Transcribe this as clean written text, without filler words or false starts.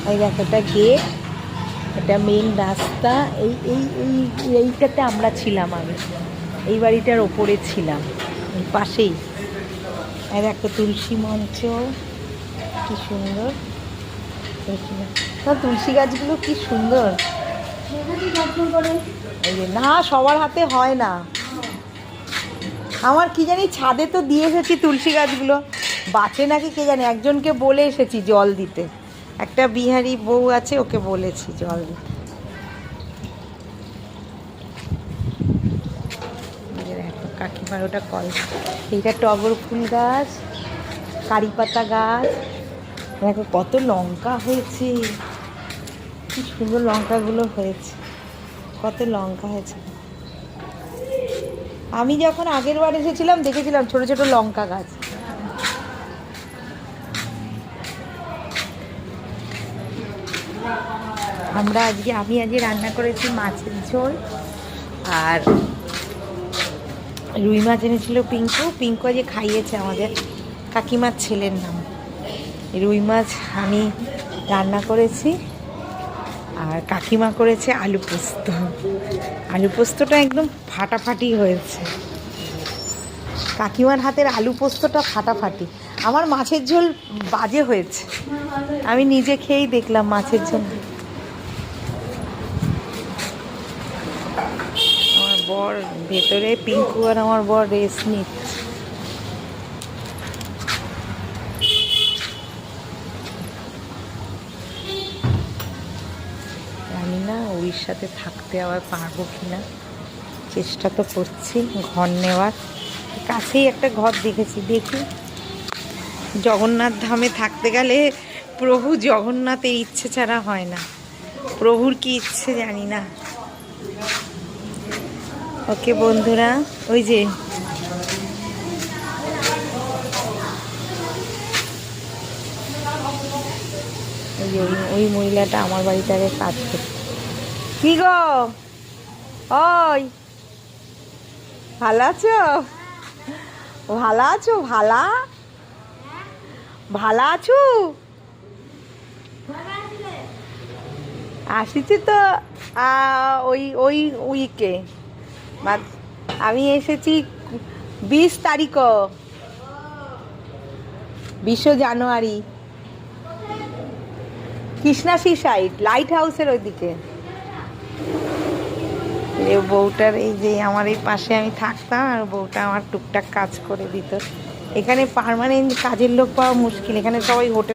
এই দেখো একটা গেট, এটা মেন রাস্তা। এইটাতে আমরা ছিলাম আগে, এই বাড়িটার ওপরে ছিলাম, এই পাশেই। আর একটা তুলসী মঞ্চ, কি সুন্দর। তুলসী গাছগুলো কি সুন্দর। এই যে না, সবার হাতে হয় না। আমার কি জানি ছাদে তো দিয়ে এসেছি তুলসী গাছগুলো, বাঁচে নাকি কে জানে। একজনকে বলে এসেছি জল দিতে, একটা বিহারি বউ আছে, ওকে বলেছি জল দিতে। কাকিমার ওটা কল। এইটা টগর ফুল গাছ, কারি পাতা গাছ। দেখো কত লঙ্কা হয়েছে, কি সুন্দর লঙ্কাগুলো হয়েছে, কত লঙ্কা হয়েছে। আমি যখন আগের বার এসেছিলাম দেখেছিলাম ছোট ছোট লঙ্কা গাছ। আমি আজকে রান্না করেছি মাছের ঝোল, আর রুই মাছ এনেছিল পিঙ্কু আজকে খাইয়েছে আমাদের কাকিমার ছেলের নাম। রুই মাছ আমি রান্না করেছি, আর কাকিমা করেছে আলু পোস্ত। আলু পোস্তটা একদম ফাটাফাটি হয়েছে, কাকিমার হাতের আলু পোস্তটা ফাটাফাটি। আমার মাছের ঝোল বাজে হয়েছে, আমি নিজে খেয়েই দেখলাম মাছের ঝোল। আমার বর ভেতরে, পিঙ্কু আর আমার বর রেস্ট নিচ্ছে। জানি না ওর সাথে থাকতে আবার পারবো কিনা, চেষ্টা তো করছি ঘর নেওয়ার। কাছেই একটা ঘর দেখেছি, দেখি। জগন্নাথ ধামে থাকতে গেলে প্রভু জগন্নাথের ইচ্ছে ছাড়া হয় না, প্রভুর কি ইচ্ছে জানি না। ওকে বন্ধুরা, ওই যে ওই মহিলাটা আমার বাড়িটাকে কাজ করছে। কি গো, ওই ভালো আছো? ভালো আছো? ভালো আছো? আসিছি তো ওই ওই উইকে, আমি এসেছি 20 তারিখ, 20 জানুয়ারি, কৃষ্ণাশি সাইড, লাইট হাউসের ওইদিকে। বউটার এই যে আমার এই পাশে আমি থাকতাম, আর বউটা আমার টুকটাক কাজ করে দিত। এখানে পার্মানেন্ট কাজের লোক পাওয়া মুশকিল, এখানে সবাই হোটেল